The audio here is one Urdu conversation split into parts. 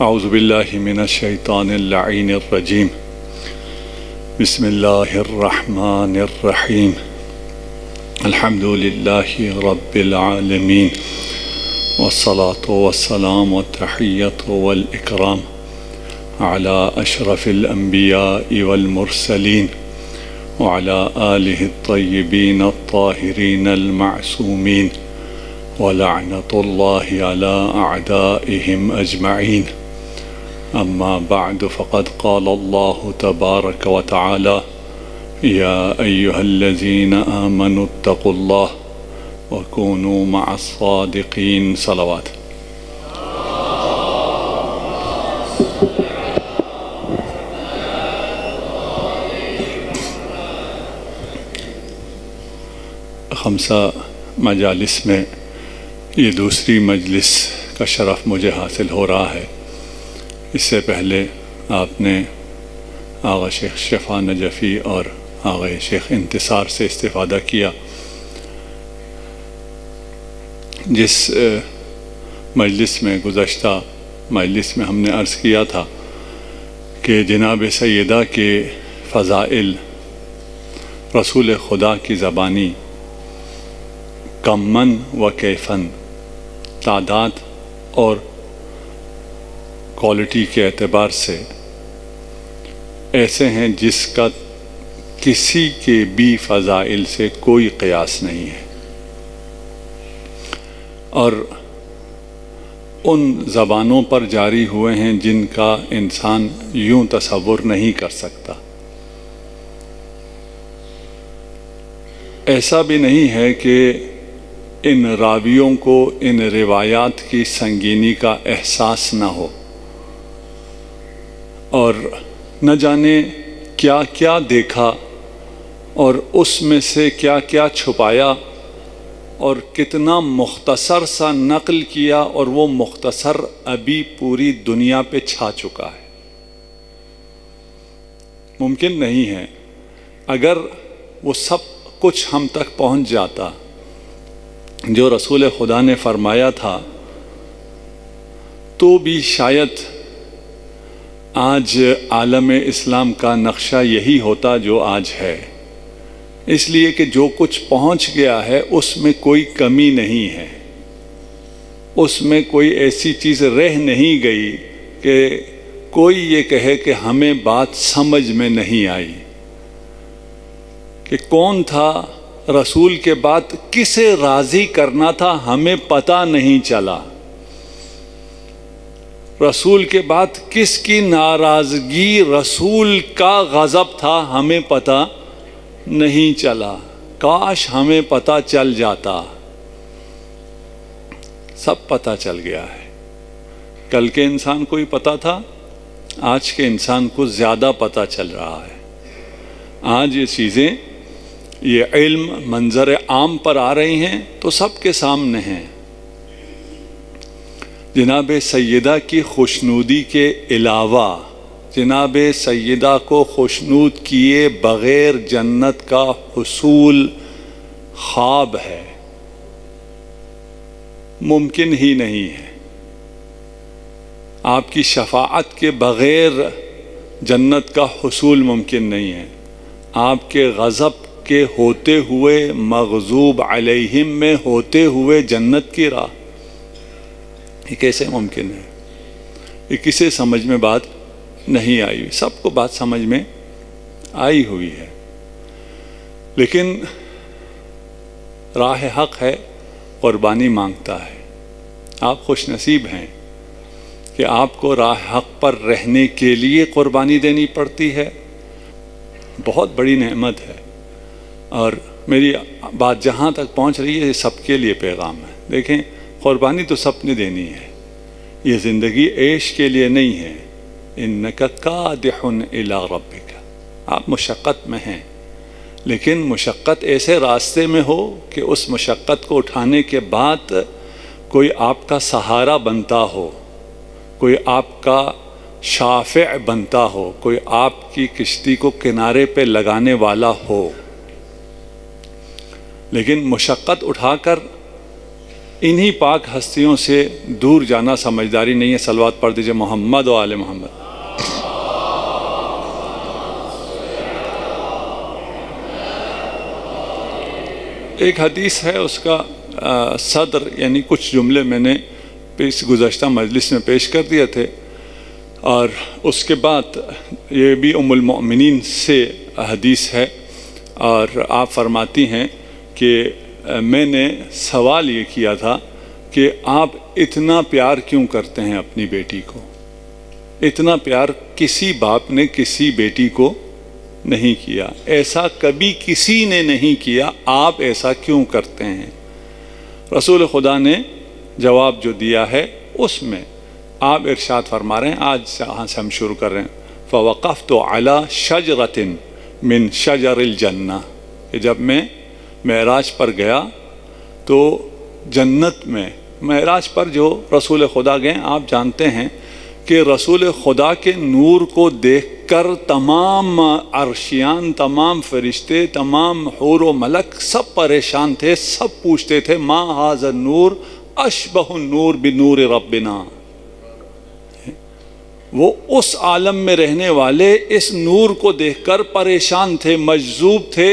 اعوذ باللہ من الشیطان اللعین الرجیم بسم اللہ الرحمن الرحیم الحمد للہ رب العالمین والصلاة والسلام والتحیۃ والاکرام علی اشرف الانبیاء والمرسلین وعلى آلہ الطیبین الطاہرین المعصومین ولعنة اللہ علی اعدائهم اجمعین اما بعد فقد قال اللہ تبارک وتعالی یا ایہا الذین آمنوا اتقوا اللہ وکونوا مع الصادقین صلوات. خمسہ مجالس میں یہ دوسری مجلس کا شرف مجھے حاصل ہو رہا ہے. اس سے پہلے آپ نے آغا شیخ شفا نجفی اور آغا شیخ انتصار سے استفادہ کیا. جس مجلس میں گزشتہ مجلس میں ہم نے عرض کیا تھا کہ جناب سیدہ کے فضائل رسول خدا کی زبانی کمن و کیفن تعداد اور کوالٹی کے اعتبار سے ایسے ہیں جس کا کسی کے بھی فضائل سے کوئی قیاس نہیں ہے، اور ان زبانوں پر جاری ہوئے ہیں جن کا انسان یوں تصور نہیں کر سکتا. ایسا بھی نہیں ہے کہ ان راویوں کو ان روایات کی سنگینی کا احساس نہ ہو اور نہ جانے کیا کیا دیکھا اور اس میں سے کیا کیا چھپایا اور کتنا مختصر سا نقل کیا، اور وہ مختصر ابھی پوری دنیا پہ چھا چکا ہے. ممکن نہیں ہے اگر وہ سب کچھ ہم تک پہنچ جاتا جو رسول خدا نے فرمایا تھا، تو بھی شاید آج عالم اسلام کا نقشہ یہی ہوتا جو آج ہے. اس لیے کہ جو کچھ پہنچ گیا ہے اس میں کوئی کمی نہیں ہے، اس میں کوئی ایسی چیز رہ نہیں گئی کہ کوئی یہ کہے کہ ہمیں بات سمجھ میں نہیں آئی. کہ کون تھا رسول کے بعد کسے راضی کرنا تھا ہمیں پتہ نہیں چلا، رسول کے بعد کس کی ناراضگی رسول کا غضب تھا ہمیں پتہ نہیں چلا. کاش ہمیں پتہ چل جاتا. سب پتہ چل گیا ہے. کل کے انسان کو ہی پتہ تھا، آج کے انسان کو زیادہ پتہ چل رہا ہے. آج یہ چیزیں، یہ علم منظر عام پر آ رہی ہیں تو سب کے سامنے ہیں. جناب سیدہ کی خوشنودی کے علاوہ جناب سیدہ کو خوشنود کیے بغیر جنت کا حصول خواب ہے، ممکن ہی نہیں ہے. آپ کی شفاعت کے بغیر جنت کا حصول ممکن نہیں ہے. آپ کے غضب کے ہوتے ہوئے مغضوب علیہم میں ہوتے ہوئے جنت کی راہ، یہ کیسے ممکن ہے؟ یہ کسے سمجھ میں بات نہیں آئی ہوئی؟ سب کو بات سمجھ میں آئی ہوئی ہے، لیکن راہ حق ہے، قربانی مانگتا ہے. آپ خوش نصیب ہیں کہ آپ کو راہ حق پر رہنے کے لیے قربانی دینی پڑتی ہے. بہت بڑی نعمت ہے، اور میری بات جہاں تک پہنچ رہی ہے یہ سب کے لیے پیغام ہے. دیکھیں، قربانی تو سب نے دینی ہے. یہ زندگی عیش کے لیے نہیں ہے. انک کادح الی ربک، آپ مشقت میں ہیں، لیکن مشقت ایسے راستے میں ہو کہ اس مشقت کو اٹھانے کے بعد کوئی آپ کا سہارا بنتا ہو، کوئی آپ کا شافع بنتا ہو، کوئی آپ کی کشتی کو کنارے پہ لگانے والا ہو. لیکن مشقت اٹھا کر انہی پاک ہستیوں سے دور جانا سمجھداری نہیں ہے۔ صلوات پڑھ دیجئے محمد و آل محمد۔ ایک حدیث ہے، اس کا صدر یعنی کچھ جملے میں نے گزشتہ مجلس میں پیش کر دیے تھے، اور اس کے بعد یہ بھی ام المؤمنین سے حدیث ہے، اور آپ فرماتی ہیں کہ میں نے سوال یہ کیا تھا کہ آپ اتنا پیار کیوں کرتے ہیں اپنی بیٹی کو؟ اتنا پیار کسی باپ نے کسی بیٹی کو نہیں کیا، ایسا کبھی کسی نے نہیں کیا، آپ ایسا کیوں کرتے ہیں؟ رسول خدا نے جواب جو دیا ہے اس میں آپ ارشاد فرما رہے ہیں، آج جہاں سے ہم شروع کر رہے ہیں، فوقفت علی شجرۃ من شجر الجنہ، کہ جب میں معراج پر گیا تو جنت میں، معراج پر جو رسول خدا گئے، آپ جانتے ہیں کہ رسول خدا کے نور کو دیکھ کر تمام عرشیان، تمام فرشتے، تمام حور و ملک سب پریشان تھے، سب پوچھتے تھے ما ھذا النور اشبہ النور بنور ربنا۔ وہ اس عالم میں رہنے والے اس نور کو دیکھ کر پریشان تھے، مجذوب تھے۔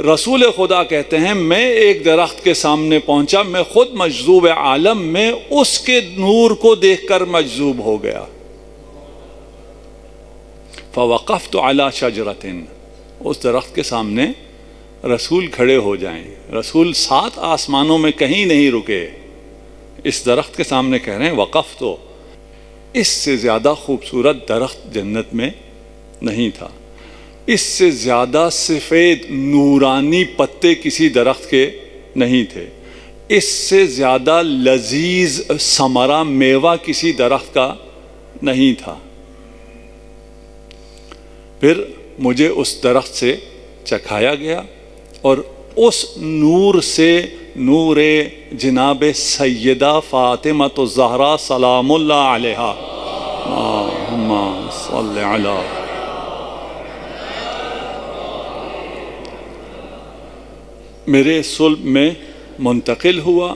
رسول خدا کہتے ہیں میں ایک درخت کے سامنے پہنچا، میں خود مجذوب عالم میں اس کے نور کو دیکھ کر مجذوب ہو گیا۔ فوقفت علی شجرۃ، اس درخت کے سامنے رسول کھڑے ہو جائیں، رسول 7 آسمانوں میں کہیں نہیں رکے، اس درخت کے سامنے کہہ رہے ہیں وقفت، اس سے زیادہ خوبصورت درخت جنت میں نہیں تھا، اس سے زیادہ سفید نورانی پتے کسی درخت کے نہیں تھے، اس سے زیادہ لذیذ ثمرہ میوہ کسی درخت کا نہیں تھا۔ پھر مجھے اس درخت سے چکھایا گیا، اور اس نور سے، نور جناب سیدہ فاطمۃ الزہرا سلام اللہ علیہا، اللہم صلی علی، میرے صلب میں منتقل ہوا،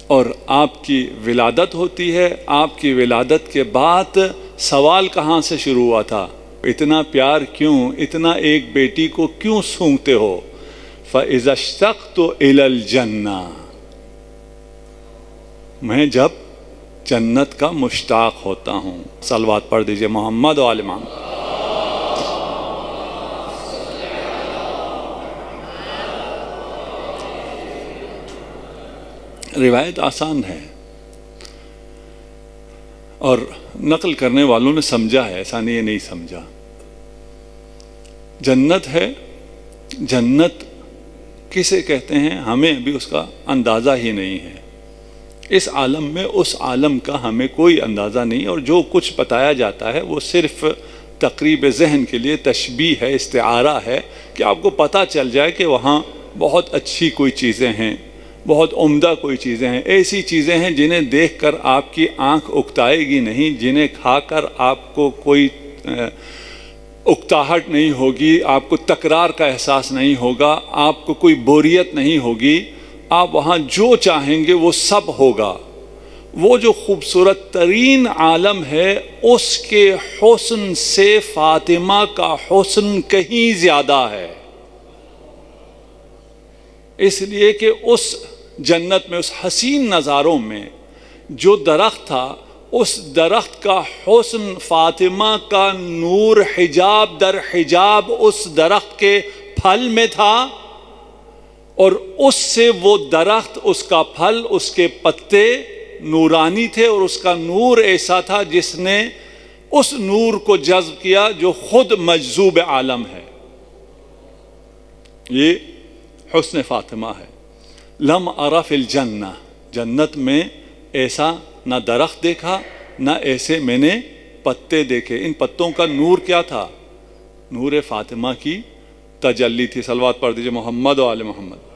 اور آپ کی ولادت ہوتی ہے۔ آپ کی ولادت کے بعد سوال کہاں سے شروع ہوا تھا؟ اتنا پیار کیوں، اتنا ایک بیٹی کو کیوں سونگتے ہو؟ فَإِذَا اشْتَقْتُ إِلَى الْجَنَّةِ، میں جب جنت کا مشتاق ہوتا ہوں۔ صلوات پڑھ دیجئے محمد و آل محمد۔ روایت آسان ہے، اور نقل کرنے والوں نے سمجھا ہے، ایسا نہیں ہے نہیں سمجھا۔ جنت ہے، جنت کسے کہتے ہیں ہمیں ابھی اس کا اندازہ ہی نہیں ہے۔ اس عالم میں اس عالم کا ہمیں کوئی اندازہ نہیں، اور جو کچھ بتایا جاتا ہے وہ صرف تقریب ذہن کے لیے تشبیہ ہے، استعارہ ہے، کہ آپ کو پتہ چل جائے کہ وہاں بہت اچھی کوئی چیزیں ہیں، بہت عمدہ کوئی چیزیں ہیں، ایسی چیزیں ہیں جنہیں دیکھ کر آپ کی آنکھ اکتائے گی نہیں، جنہیں کھا کر آپ کو کوئی اکتاہٹ نہیں ہوگی، آپ کو تکرار کا احساس نہیں ہوگا، آپ کو کوئی بوریت نہیں ہوگی، آپ وہاں جو چاہیں گے وہ سب ہوگا۔ وہ جو خوبصورت ترین عالم ہے، اس کے حسن سے فاطمہ کا حسن کہیں زیادہ ہے، اس لیے کہ اس جنت میں، اس حسین نظاروں میں جو درخت تھا، اس درخت کا حسن فاطمہ کا نور حجاب در حجاب اس درخت کے پھل میں تھا، اور اس سے وہ درخت، اس کا پھل، اس کے پتے نورانی تھے، اور اس کا نور ایسا تھا جس نے اس نور کو جذب کیا جو خود مجذوب عالم ہے۔ یہ حسن فاطمہ ہے۔ لم ارى فی الجنہ، جنت میں ایسا نہ درخت دیکھا، نہ ایسے میں نے پتے دیکھے۔ ان پتوں کا نور کیا تھا؟ نور فاطمہ کی تجلی تھی۔ صلوات پڑھ دیجئے محمد و آل محمد۔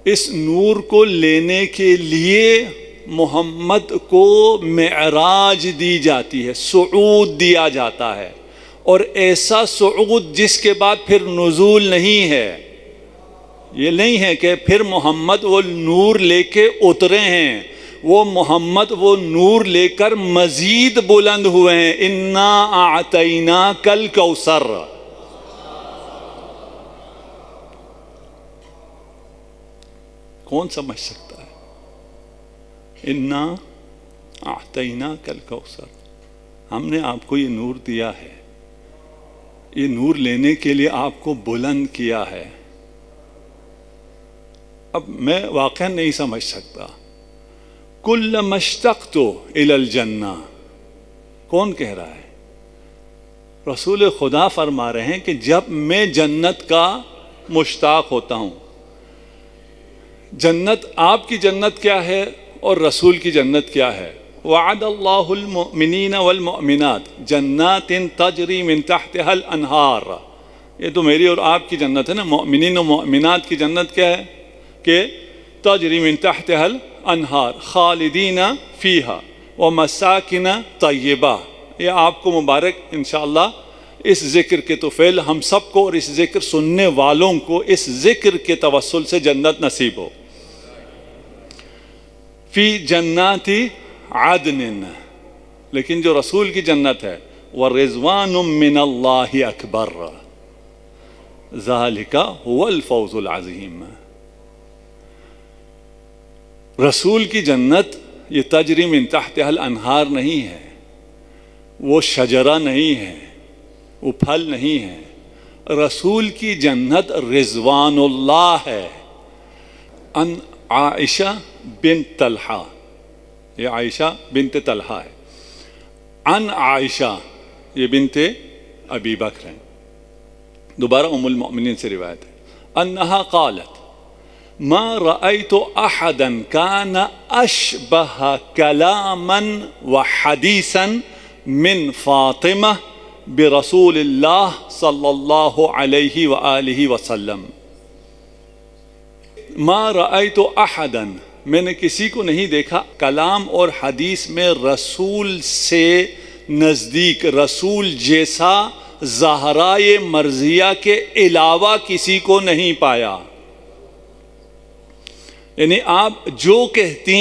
اس نور کو لینے کے لیے محمد کو معراج دی جاتی ہے، صعود دیا جاتا ہے، اور ایسا صعود جس کے بعد پھر نزول نہیں ہے. یہ نہیں ہے کہ پھر محمد وہ نور لے کے اترے ہیں، وہ محمد وہ نور لے کر مزید بلند ہوئے ہیں. انا اعطیناک الکوثر. کون سمجھ سکتا ہے؟ انا اعطیناک الکوثر. ہم نے آپ کو یہ نور دیا ہے، یہ نور لینے کے لیے آپ کو بلند کیا ہے. اب میں واقعا نہیں سمجھ سکتا. کلما اشتقت الی الجنہ، کون کہہ رہا ہے؟ رسول خدا فرما رہے ہیں کہ جب میں جنت کا مشتاق ہوتا ہوں. جنت، آپ کی جنت کیا ہے اور رسول کی جنت کیا ہے؟ وعد اللہ المؤمنین والمؤمنات جنات تجری من تحتها الانہار. یہ تو میری اور آپ کی جنت ہے نا. مؤمنین و مؤمنات کی جنت کیا ہے؟ کہ تجری من تحتها الانہار خالدین فیہا ومساکن طیبہ. یہ آپ کو مبارک انشاءاللہ اس ذکر کے توفیل ہم سب کو اور اس ذکر سننے والوں کو اس ذکر کے توسل سے جنت نصیب ہو. فی جنات عدن. لیکن جو رسول کی جنت ہے ورضوان من اللہ اکبر ذالک هو الفوز العظیم. رسول کی جنت یہ تجری من تحتها الانہار نہیں ہے، وہ شجرہ نہیں ہے، وہ پھل نہیں ہے. رسول کی جنت رضوان اللہ ہے. ان عائشہ بنت طلحہ، یہ عائشہ بنت طلحہ ہے. ان عائشہ یہ بنت ابی بکر ہیں. دوبارہ ام المؤمنین سے روایت ہے. انہا قالت ما رأيت احدا كان اشبه كلاما وحديثا من فاطمة برسول اللہ صلی اللہ علیہ وآلہ وسلم. ما رأيت احدا، میں نے کسی کو نہیں دیکھا کلام اور حدیث میں رسول سے نزدیک، رسول جیسا زہرائے مرضیہ کے علاوہ کسی کو نہیں پایا. یعنی آپ جو کہتی،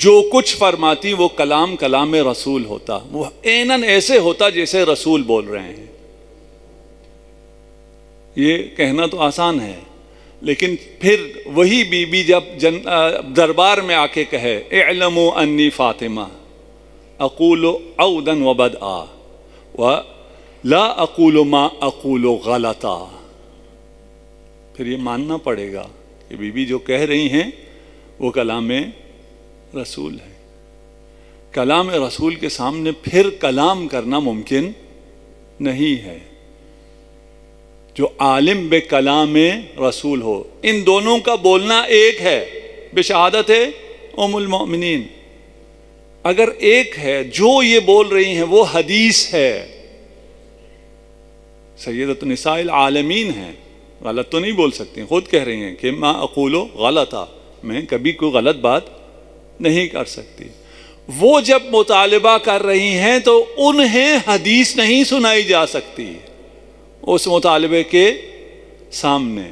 جو کچھ فرماتی وہ کلام کلام رسول ہوتا، وہ عیناً ایسے ہوتا جیسے رسول بول رہے ہیں. یہ کہنا تو آسان ہے، لیکن پھر وہی بی بی جب دربار میں آ کے کہے اعلموا انی فاطمہ اقول عودا وبدعا ولا اقول ما اقول غلطا، پھر یہ ماننا پڑے گا کہ بی بی جو کہہ رہی ہیں وہ کلام رسول ہے. کلام رسول کے سامنے پھر کلام کرنا ممکن نہیں ہے. جو عالم بے کلام رسول ہو، ان دونوں کا بولنا ایک ہے بشہادت ام المؤمنین. اگر ایک ہے، جو یہ بول رہی ہیں وہ حدیث ہے، سیدۃ النساء العالمین ہیں، غلط تو نہیں بول سکتی. خود کہہ رہی ہیں کہ ما اقولو غلطا، میں کبھی کوئی غلط بات نہیں کر سکتی. وہ جب مطالبہ کر رہی ہیں تو انہیں حدیث نہیں سنائی جا سکتی اس مطالبے کے سامنے.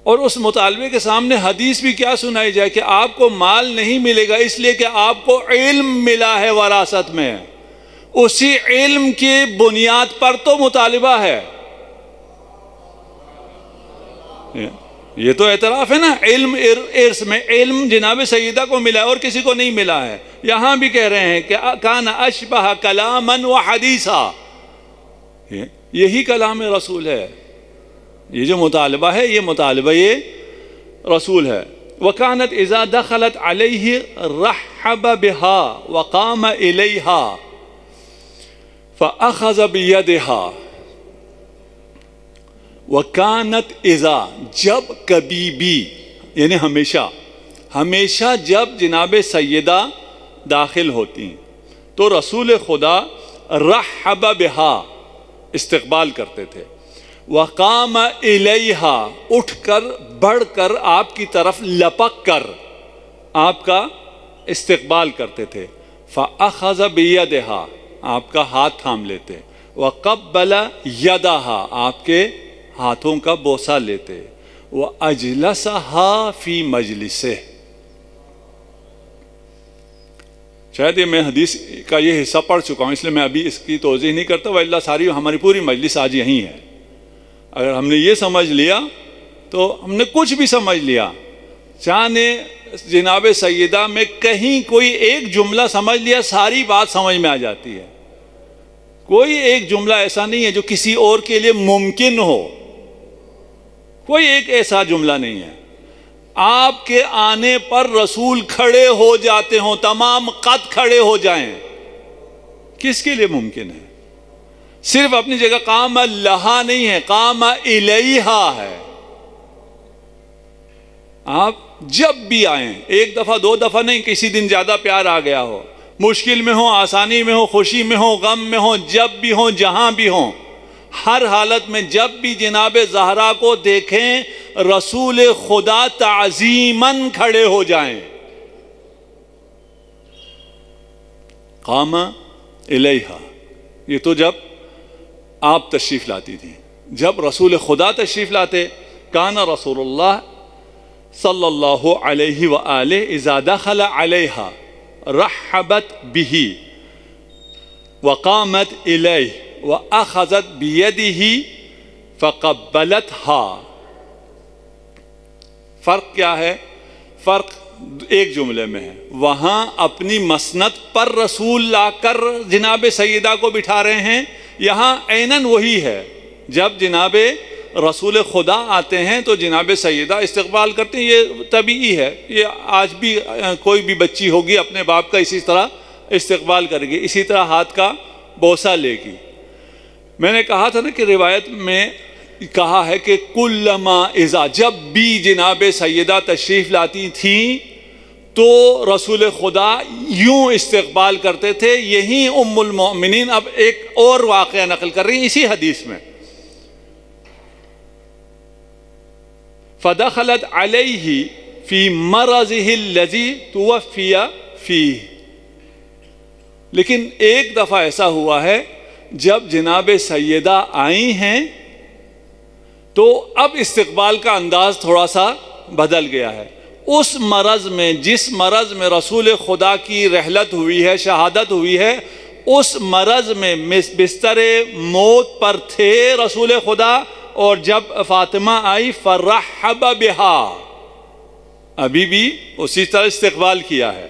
اور اس مطالبے کے سامنے حدیث بھی کیا سنائی جائے کہ آپ کو مال نہیں ملے گا اس لیے کہ آپ کو علم ملا ہے وراثت میں. اسی علم کی بنیاد پر تو مطالبہ ہے. یہ تو اعتراف ہے نا، علم ارث میں علم جناب سیدہ کو ملا ہے اور کسی کو نہیں ملا ہے. یہاں بھی کہہ رہے ہیں کہ کان اشبہ کلاما وحدیثا، یہی کلام رسول ہے. یہ جو مطالبہ ہے یہ مطالبہ یہ رسول ہے. وکانت اذا دخلت علیہ رحب بها وقام الیہا فاخذ بیدها. وکانت اذا، جب کبھی بھی، یعنی ہمیشہ جب جناب سیدہ داخل ہوتی تو رسول خدا رحب بہا، استقبال کرتے تھے. وقام الیہا، اٹھ کر بڑھ کر آپ کی طرف لپک کر آپ کا استقبال کرتے تھے. فاخذ بیدہا، آپ کا ہاتھ تھام لیتے. وقبل یدہا، آپ کے ہاتھوں کا بوسہ لیتے، وَأَجْلَسَهَا فِي مَجْلِسِهِ۔ شاید یہ میں حدیث کا یہ حصہ پڑھ چکا ہوں، اس لیے میں ابھی اس کی توضیح نہیں کرتا، وَإِلَّا ساری ہماری پوری مجلس آج یہیں ہے۔ اگر ہم نے یہ سمجھ لیا تو ہم نے کچھ بھی سمجھ لیا۔ چاہے جناب سیدہ میں کہیں کوئی ایک جملہ سمجھ لیا، ساری بات سمجھ میں آ جاتی ہے۔ کوئی ایک جملہ ایسا نہیں ہے جو کسی اور کے لیے ممکن ہو، کوئی ایک ایسا جملہ نہیں ہے۔ آپ کے آنے پر رسول کھڑے ہو جاتے ہوں، تمام قد کھڑے ہو جائیں، کس کے لیے ممکن ہے؟ صرف اپنی جگہ قام لہا نہیں ہے، قام الیہا ہے۔ آپ جب بھی آئیں، ایک دفعہ دو دفعہ نہیں، کسی دن زیادہ پیار آ گیا ہو، مشکل میں ہو، آسانی میں ہو، خوشی میں ہو، غم میں ہو، جب بھی ہو، جہاں بھی ہوں، ہر حالت میں جب بھی جناب زہرا کو دیکھیں، رسول خدا تعظیماً کھڑے ہو جائیں۔ قام الیہا، یہ تو جب آپ تشریف لاتی تھی۔ جب رسول خدا تشریف لاتے، کان رسول اللہ صلی اللہ علیہ وآلہ اذا دخل علیہا رحبت بہ وقامت الیہ واخذت بیدہ فقبلتها۔ فرق کیا ہے؟ فرق ایک جملے میں ہے۔ وہاں اپنی مسند پر رسول لا کر جناب سیدہ کو بٹھا رہے ہیں، یہاں عیناً وہی ہے۔ جب جناب رسول خدا آتے ہیں تو جناب سیدہ استقبال کرتے ہیں، یہ طبیعی ہے، یہ آج بھی کوئی بھی بچی ہوگی اپنے باپ کا اسی طرح استقبال کرے گی، اسی طرح ہاتھ کا بوسہ لے گی۔ میں نے کہا تھا نا کہ روایت میں کہا ہے کہ کلما اذا، جب بھی جناب سیدہ تشریف لاتی تھیں تو رسول خدا یوں استقبال کرتے تھے۔ یہی ام المؤمنین اب ایک اور واقعہ نقل کر رہی ہیں اسی حدیث میں۔ فدخلت علیہ فی مرضہ الذی توفی فیہ، لیکن ایک دفعہ ایسا ہوا ہے جب جناب سیدہ آئی ہیں تو اب استقبال کا انداز تھوڑا سا بدل گیا ہے۔ اس مرض میں، جس مرض میں رسول خدا کی رحلت ہوئی ہے، شہادت ہوئی ہے، اس مرض میں بستر موت پر تھے رسول خدا، اور جب فاطمہ آئی فرحب بہا، ابھی بھی اسی طرح استقبال کیا ہے۔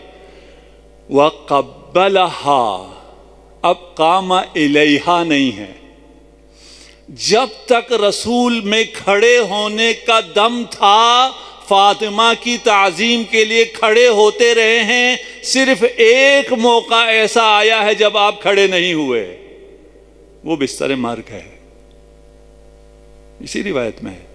وقبلہا، اب قام الیہا نہیں ہے۔ جب تک رسول میں کھڑے ہونے کا دم تھا، فاطمہ کی تعظیم کے لیے کھڑے ہوتے رہے ہیں۔ صرف ایک موقع ایسا آیا ہے جب آپ کھڑے نہیں ہوئے، وہ بستر مرگ ہے، اسی روایت میں ہے۔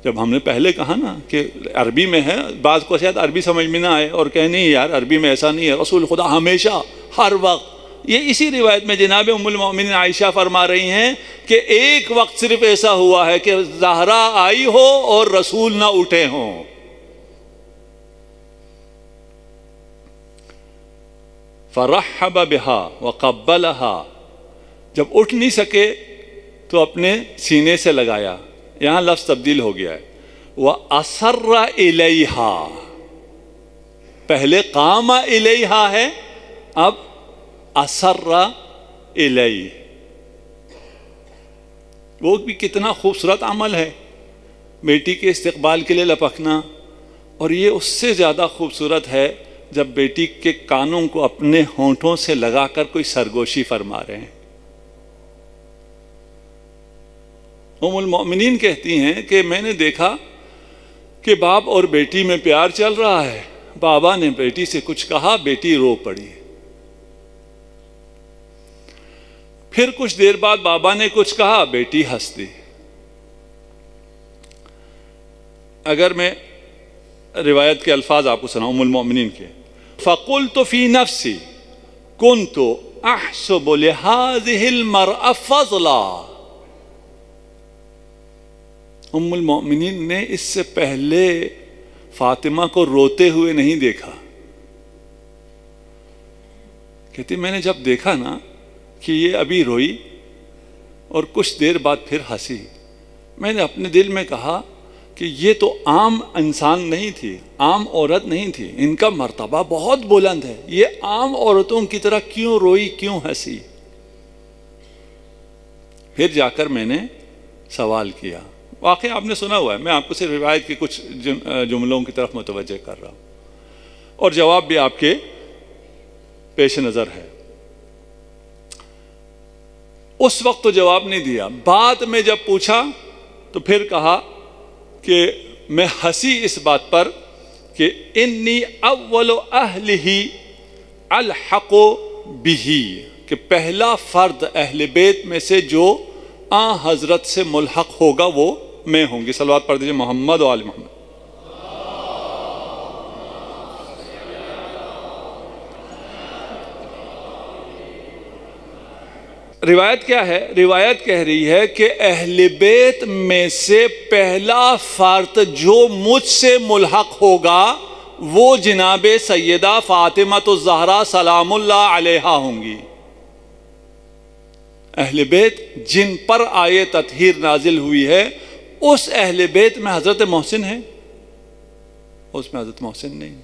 جب ہم نے پہلے کہا نا کہ عربی میں ہے، بعض کو شاید عربی سمجھ میں نہ آئے اور کہے نہیں یار عربی میں ایسا نہیں ہے، رسول خدا ہمیشہ ہر وقت، یہ اسی روایت میں جناب ام المؤمنین عائشہ فرما رہی ہیں کہ ایک وقت صرف ایسا ہوا ہے کہ زہرا آئی ہو اور رسول نہ اٹھے ہوں۔ فرحب بہا وقبلہا، جب اٹھ نہیں سکے تو اپنے سینے سے لگایا، یہاں لفظ تبدیل ہو گیا ہے۔ وَأَسَرَّ إِلَيْهَا، پہلے قام الیہا ہے، اب اسر الیہ۔ وہ بھی کتنا خوبصورت عمل ہے، بیٹی کے استقبال کے لیے لپکنا، اور یہ اس سے زیادہ خوبصورت ہے جب بیٹی کے کانوں کو اپنے ہونٹوں سے لگا کر کوئی سرگوشی فرما رہے ہیں۔ ام المؤمنین کہتی ہیں کہ میں نے دیکھا کہ باپ اور بیٹی میں پیار چل رہا ہے، بابا نے بیٹی سے کچھ کہا، بیٹی رو پڑی، پھر کچھ دیر بعد بابا نے کچھ کہا، بیٹی ہنس دی۔ اگر میں روایت کے الفاظ آپ کو سناؤں ام المؤمنین کے، فَقُلْتُ فِي نَفْسِي كُنْتُ أَحْسُبُ لِهَذِهِ الْمَرْأَ فَضْلًا۔ ام المؤمنین نے اس سے پہلے فاطمہ کو روتے ہوئے نہیں دیکھا کہتی میں نے جب دیکھا نا کہ یہ ابھی روئی اور کچھ دیر بعد پھر ہنسی، میں نے اپنے دل میں کہا کہ یہ تو عام انسان نہیں تھی، عام عورت نہیں تھی، ان کا مرتبہ بہت بلند ہے، یہ عام عورتوں کی طرح کیوں روئی، کیوں ہنسی؟ پھر جا کر میں نے سوال کیا، واقعہ آپ نے سنا ہوا ہے، میں آپ کو صرف روایت کے کچھ جملوں کی طرف متوجہ کر رہا ہوں، اور جواب بھی آپ کے پیش نظر ہے۔ اس وقت تو جواب نہیں دیا، بعد میں جب پوچھا تو پھر کہا کہ میں ہنسی اس بات پر کہ انی اول اہلہ الحق بہ، کہ پہلا فرد اہل بیت میں سے جو آن حضرت سے ملحق ہوگا وہ میں ہوں گی۔ صلوات پڑھ دیجئے محمد و آل محمد۔ روایت کیا ہے؟ روایت کہہ رہی ہے کہ اہل بیت میں سے پہلا فرد جو مجھ سے ملحق ہوگا وہ جناب سیدہ فاطمہ الزہرا سلام اللہ علیہا ہوں گی۔ اہل بیت جن پر آیت تطہیر نازل ہوئی ہے، اس اہل بیت میں حضرت محسن ہے؟ اس میں حضرت محسن نہیں،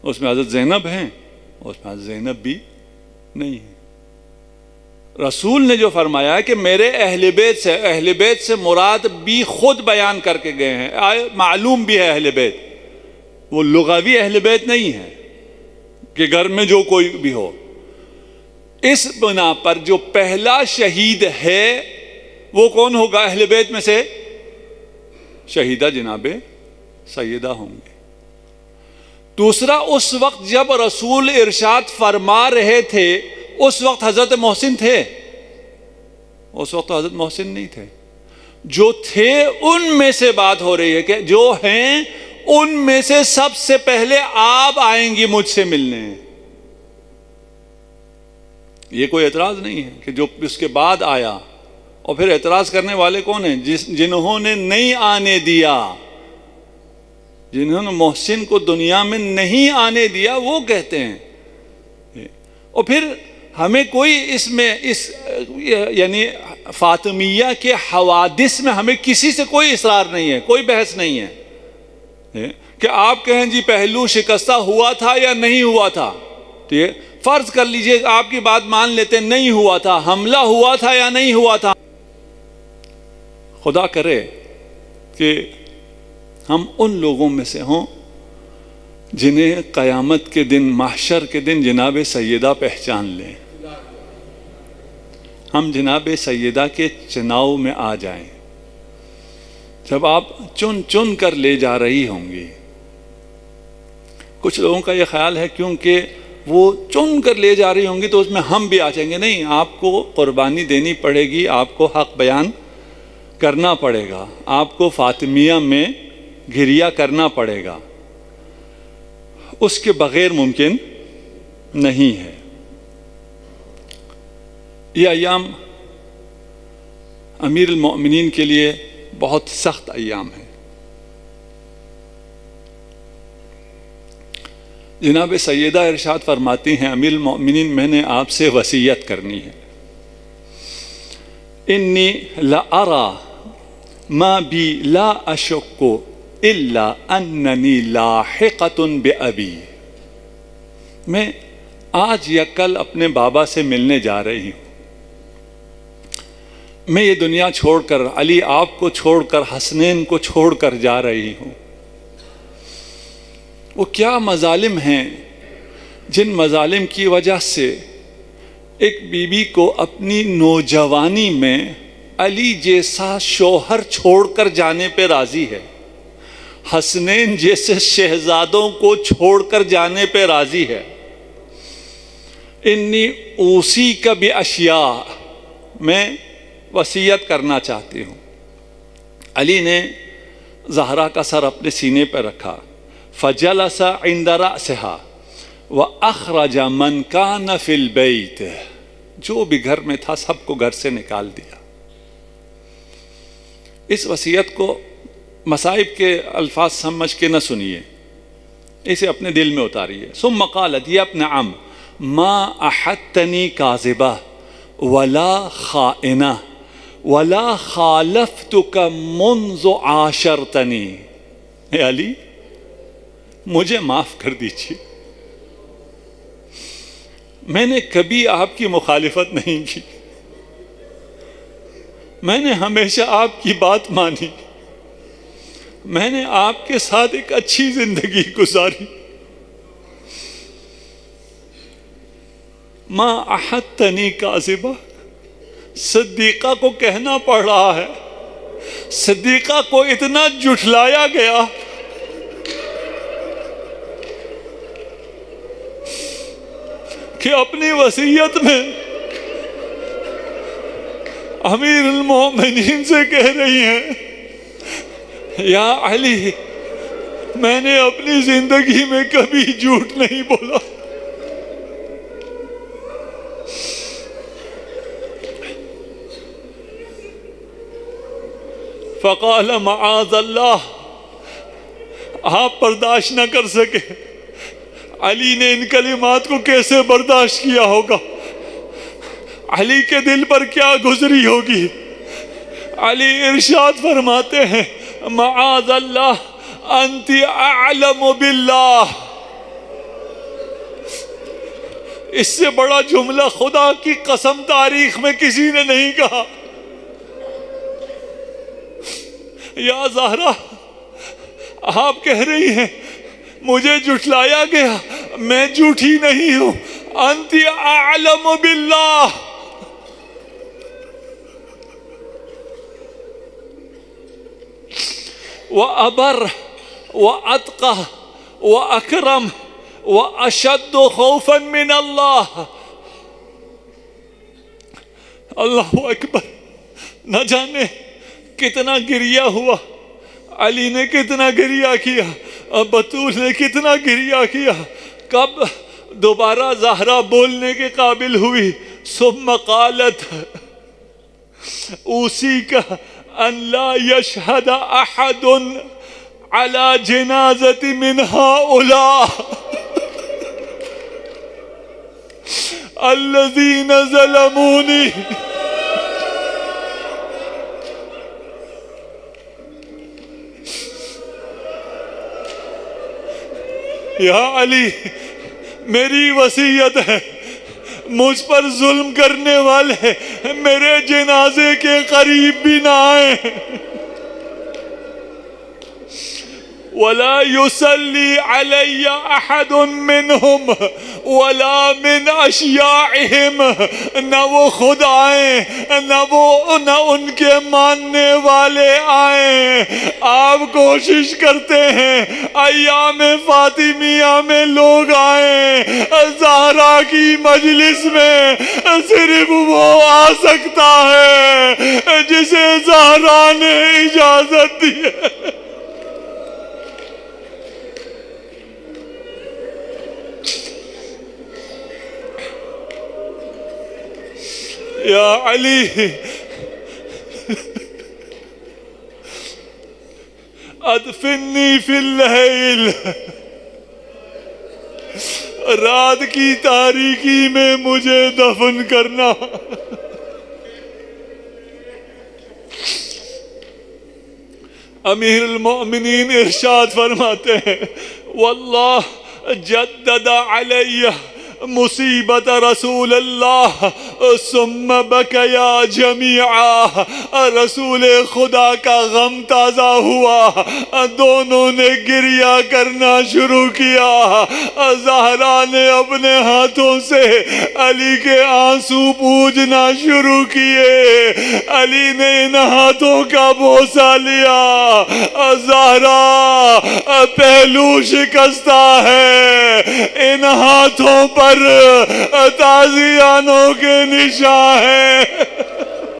اس میں حضرت زینب ہیں، اس میں حضرت زینب بھی نہیں ہے۔ رسول نے جو فرمایا ہے کہ میرے اہل بیت سے مراد بھی خود بیان کر کے گئے ہیں، معلوم بھی ہے اہل بیت، وہ لغوی اہل بیت نہیں ہے کہ گھر میں جو کوئی بھی ہو۔ اس بنا پر جو پہلا شہید ہے وہ کون ہوگا اہل بیت میں سے؟ شہیدہ جناب سیدہ ہوں گے۔ دوسرا، اس وقت جب رسول ارشاد فرما رہے تھے اس وقت حضرت محسن تھے؟ اس وقت حضرت محسن نہیں تھے۔ جو تھے ان میں سے بات ہو رہی ہے کہ جو ہیں ان میں سے سب سے پہلے آپ آئیں گی مجھ سے ملنے۔ یہ کوئی اعتراض نہیں ہے کہ جو اس کے بعد آیا، اور پھر اعتراض کرنے والے کون ہیں؟ جنہوں نے نہیں آنے دیا، جنہوں نے محسن کو دنیا میں نہیں آنے دیا، وہ کہتے ہیں۔ اور پھر ہمیں کوئی یعنی فاطمیہ کے حوادث میں ہمیں کسی سے کوئی اصرار نہیں ہے، کوئی بحث نہیں ہے کہ آپ کہیں جی پہلو شکستہ ہوا تھا یا نہیں ہوا تھا۔ ٹھیک ہے، فرض کر لیجئے آپ کی بات مان لیتے نہیں ہوا تھا، حملہ ہوا تھا یا نہیں ہوا تھا۔ خدا کرے کہ ہم ان لوگوں میں سے ہوں جنہیں قیامت کے دن، محشر کے دن جناب سیدہ پہچان لیں، ہم جناب سیدہ کے چناؤ میں آ جائیں۔ جب آپ چن چن کر لے جا رہی ہوں گی، کچھ لوگوں کا یہ خیال ہے کیونکہ وہ چن کر لے جا رہی ہوں گی تو اس میں ہم بھی آ جائیں گے۔ نہیں، آپ کو قربانی دینی پڑے گی، آپ کو حق بیان کرنا پڑے گا، آپ کو فاطمیہ میں گریہ کرنا پڑے گا، اس کے بغیر ممکن نہیں ہے۔ یہ ایام امیر المؤمنین کے لیے بہت سخت ایام ہیں۔ جناب سیدہ ارشاد فرماتی ہیں، امیر المؤمنین میں نے آپ سے وصیت کرنی ہے، انی لأرى ما بی لا اشک الا اننی لاحقۃ بأبی۔ میں آج یا کل اپنے بابا سے ملنے جا رہی ہوں، میں یہ دنیا چھوڑ کر، علی آپ کو چھوڑ کر، حسنین کو چھوڑ کر جا رہی ہوں۔ وہ کیا مظالم ہیں جن مظالم کی وجہ سے ایک بیوی کو اپنی نوجوانی میں علی جیسا شوہر چھوڑ کر جانے پہ راضی ہے، حسنین جیسے شہزادوں کو چھوڑ کر جانے پہ راضی ہے۔ انی اوصیک باشیاء، میں وصیت کرنا چاہتی ہوں۔ علی نے زہرا کا سر اپنے سینے پہ رکھا، فجلس عند رأسها واخرج من كان في البيت، جو بھی گھر میں تھا سب کو گھر سے نکال دیا۔ اس وصیت کو مصائب کے الفاظ سمجھ کے نہ سنیے، اسے اپنے دل میں اتاریے۔ ثم قالت یا ابن عم ما احدتنی کاذبہ ولا خائنہ ولا خالفتک منذ عاشرتنی. اے علی مجھے معاف کر دیجیے، میں نے کبھی آپ کی مخالفت نہیں کی، میں نے ہمیشہ آپ کی بات مانی، میں نے آپ کے ساتھ ایک اچھی زندگی گزاری. ما احدتنی کاذبہ، صدیقہ کو کہنا پڑ رہا ہے. صدیقہ کو اتنا جھٹلایا گیا کہ اپنی وصیت میں امیر المومنین سے کہہ رہی ہیں یا علی میں نے اپنی زندگی میں کبھی جھوٹ نہیں بولا. فقال معاذ اللہ، آپ برداشت نہ کر سکے. علی نے ان کلمات کو کیسے برداشت کیا ہوگا؟ علی کے دل پر کیا گزری ہوگی؟ علی ارشاد فرماتے ہیں معاذ اللہ انت اعلم باللہ. اس سے بڑا جملہ خدا کی قسم تاریخ میں کسی نے نہیں کہا. یا زہرا آپ کہہ رہی ہیں مجھے جھٹلایا گیا، میں جھوٹی نہیں ہوں. انت اعلم باللہ. وابر واتقى واکرم واشد خوفا من اللہ. اللہ اکبر. نہ جانے کتنا گریہ ہوا، علی نے کتنا گریہ کیا، بطول نے کتنا گریہ کیا. کب دوبارہ زہرا بولنے کے قابل ہوئی؟ ثم قالت اوصیک ان لا یشہد احد علی جنازت من ہؤلاء الذین ظلمونی. یا علی میری وصیت ہے، مجھ پر ظلم کرنے والے میرے جنازے کے قریب بھی نہ آئیں. ولا يصلي علي احد منهم ولا من اشیاعهم. نہ وہ خود آئیں نہ ان کے ماننے والے آئیں. آپ کوشش کرتے ہیں ایام فاطمیہ میں لوگ آئیں، زہرا کی مجلس میں صرف وہ آ سکتا ہے جسے زہرا نے اجازت دی ہے. یا علی ادفنی فی اللیل. رات کی تاریکی میں مجھے دفن کرنا. امیر المؤمنین ارشاد فرماتے ہیں واللہ جدد علی مصیبت رسول اللہ ثم بکیا جمیعا. رسول خدا کا غم تازہ ہوا، دونوں نے گریہ کرنا شروع کیا. زہرا نے اپنے ہاتھوں سے علی کے آنسو پوجنا شروع کیے. علی نے ان ہاتھوں کا بوسہ لیا. زہرا پہلو شکستہ ہے، ان ہاتھوں پر تازیانوں کے نشان ہیں.